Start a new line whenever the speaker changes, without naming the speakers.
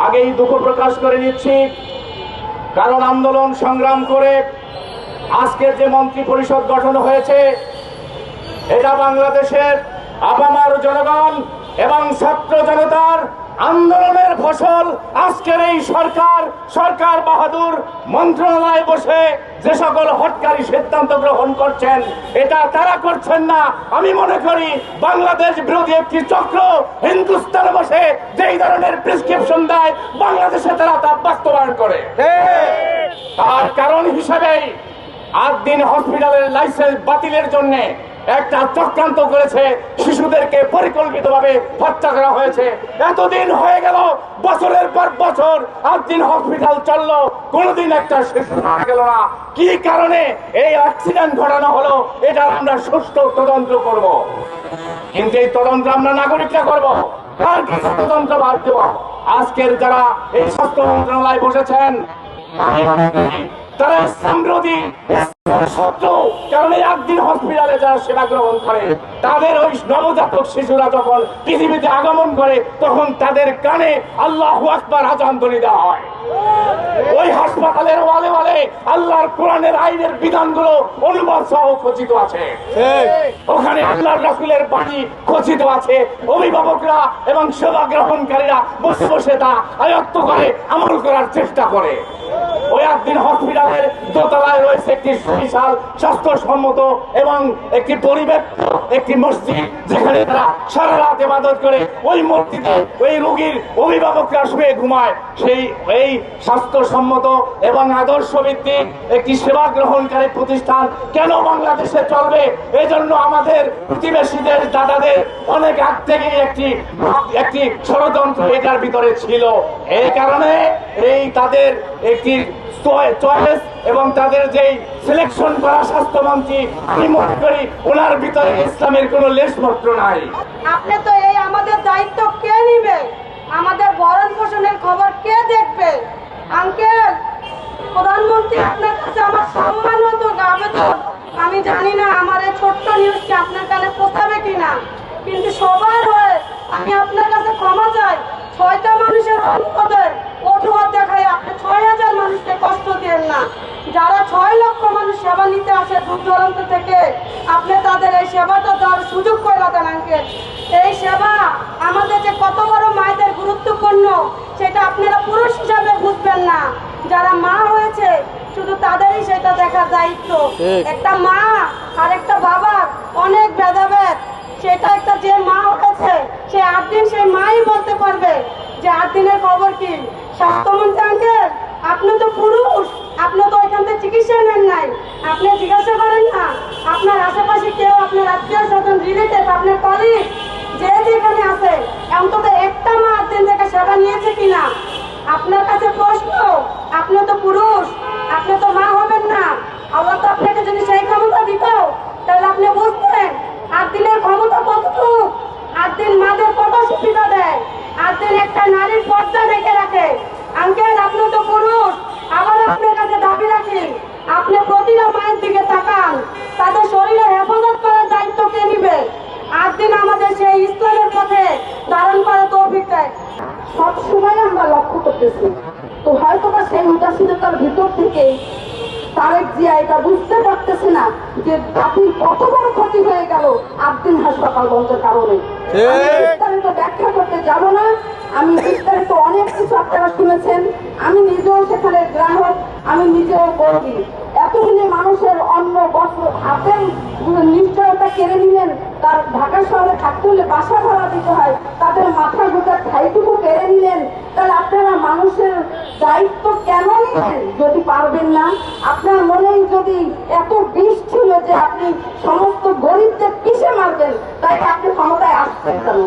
আগেই দুঃখ প্রকাশ করে নিচ্ছি, কারণ আন্দোলন সংগ্রাম করে আজকের যে মন্ত্রী পরিষদ গঠন হয়েছে, এটা বাংলাদেশের আপামর জনগণ এবং ছাত্র জনতার আন্দোলনের ফসল। আজকের এই সরকার বাহাদুর মন্ত্রণালয়ে বসে যে সকল হটকারী সিদ্ধান্ত গ্রহণ করছেন, এটা তারা করছেন না। আমি মনে করি বাংলাদেশ বিরোধী একটি চক্র হিন্দুস্তানে বসে যেই ধরনের প্রেসক্রিপশন দেয়, বাংলাদেশে তারা তা বাস্তবায়ন করে। তার কারণ হিসেবেই 8 দিন হসপিটালের লাইসেন্স বাতিলের জন্য একটা চক্রান্ত করেছে, শিশুদেরকে পরিকল্পিতভাবে হত্যা করা হয়েছে। এতদিন হয়ে গেল, বছরের পর বছর 8 দিন হসপিটাল চললো, কোনোদিন একটা শিশু মারা গেল না। কি কারণে এই অ্যাক্সিডেন্ট ঘটানো হলো, এটা আমরা সুষ্ঠু তদন্ত করব। কিন্তু এই তদন্ত আমরা নাগরিকরা করব, আর কিছু তদন্ত বাদ দেব। আজকের যারা এই স্বাস্থ্য মন্ত্রণালয়ে বসেছেন, তারা সাম্প্রতি কারণ 8 দিন হসপিটালে যারা সেবা গ্রহণ করে, তাদের ওই নবজাতক শিশুরা যখন পৃথিবীতে আগমন করে, তখন তাদের কানে আল্লাহু আকবার আযান ধ্বনি দেওয়া হয়। ওই হাসপাতালের ওয়ালে ওয়ালে আল্লাহর কোরআনের আইনের বিধানগুলো অনুবাদ সহ খচিত আছে। ওখানে আল্লাহর রাসূলের বাণী খচিত আছে। অভিভাবকরা এবং সেবা গ্রহণকারীরা বসে বসে তা আয়ত্ত করে আমল করার চেষ্টা করে। ওই 8 দিন হসপিটালের দোতলায় রয়েছে একটি বিশাল স্বাস্থ্যসম্মত এবং একটি পরিবেশ, একটি মসজিদ, যেখানে তারা সারা রাত ইবাদত করে। ওই মসজিদে ওই রোগীর অভিভাবকরা শুয়ে ঘুমায়। এই স্বাস্থ্যসম্মত এবং আদর্শ ভিত্তিক একটি সেবা গ্রহণকারী প্রতিষ্ঠান কেন বাংলাদেশে চলবে? এজন্য আমাদের প্রতিবেশী দেশ দাদাদের অনেক আগ থেকে একটি ষড়যন্ত্র এটার ভিতরে ছিল। এই কারণে তাদের একটি চয়েস এবং তাদের যেই সিলেকশন করা স্বাস্থ্যমন্ত্রী, আমি মনে করি ওনার ভিতরে ইসলামের কোনো লেশমাত্র নাই।
আপনি তো এই আমাদের দায়িত্ব কে নিবে? আমাদের ভরণ পোষণের খবর কে দেখবে? আঙ্কেল, প্রধানমন্ত্রী, আপনার কাছে আমার সম্মানিত আবেদন, আমি জানি না আমার এই ছোট্ট নিউজটি আপনার কানে পৌঁছাবে কিনা, কিন্তু সবার হয়ে আমি আপনার কাছে ক্ষমা চাই। 6টা মানুষের অজুহাত দেখায় আপনি 6000 মানুষকে কষ্ট দেন না। যারা 6 লক্ষ মানুষ সেবা নিতে আসে দূর দূরান্ত থেকে, আপনি তাদের এই সেবাটা দেওয়ার সুযোগ করে দেন আঙ্কেল। এই সেবা আমাদের যে কত বড় মায়েদের গুরুত্বপূর্ণ, সেটা আপনারা পুরুষ হিসাবে বুঝবেন না। যারা মা হয়েছে শুধু তাদেরই সেটা দেখার দায়িত্ব। একটা মা আর একটা বাবার অনেক ভেদাভেদ। সেটা একটা যে মা হয়েছে সে 8 দিন সেই মাই বলতে পারবে যে 8 দিনের খবর কি। স্বাস্থ্যমন্ত্রী আঙ্কেল, আপনি তো পুরুষ, আপনি তো এখান থেকে চিকিৎসা নেন নাই, আপনি জিজ্ঞাসা করেন না আপনার আশেপাশে কেউ, আপনার আত্মীয় স্বজন, রিলেটিভ, আপনার কলিগ যে যেখানে আছে, অন্তত একটা মা 8 দিন থেকে সেবা নিয়েছে কিনা? আপনার কাছে প্রশ্ন, আপনি তো পুরুষ, আপনি তো মা হবেন না। আল্লাহ তো আপনাকে যদি সেই ক্ষমতা দিত, তাহলে আপনি বুঝতেন 8 দিনের ক্ষমতা কতটুকু। 8 দিন মাদের কত সুবিধা দেয়, 8 দিন একটা নারীর পর্দা রেখে রাখে। আঙ্কেল, আপনি তো পুরুষ, আবার আপনার কাছে দাবি রাখি, আপনি প্রতিটা মায়ের দিকে তাকান, তাদের শরীরে হেফাজত করার দায়িত্ব কে নিবে? 8 দিন আমাদের সেই ইসলামের পথে ধারণ করার তৌফিক দেয়।
সবসময় আমরা লক্ষ্য করতেছি, তো হয়তো বা সেই উদাসীনতার ভিতর থেকে তারেক জিয়া এটা বুঝতে পারতেছে না যে জাতির কত বড় ক্ষতি হয়ে গেল 8 দিন হাসপাতাল বন্ধের কারণে। বিস্তারিত ব্যাখ্যা করতে যাব না, আমি বিস্তারিত অনেক কিছু আপনারা শুনেছেন। আমি নিজেও সেখানে গ্রাহক, আমি নিজেও কর্মী। এতগুলি মানুষের অন্ন বস্ত্র হাতের নিশ্চয়তা কেড়ে নিলেন। তার ঢাকা শহরে থাকতে হলে বাসা ভাড়া দিতে হয়, তাদের মাথা গোটার ঠাইটুকু কেড়ে নিলেন। তাহলে আপনারা মানুষের দায়িত্ব কেন নিলেন যদি পারবেন না? আপনার মনেই যদি এত বিষ ছিল যে আপনি সমস্ত গরিবদের পিষে মারবেন, তাই আপনি ক্ষমতায় আসবেন কেন?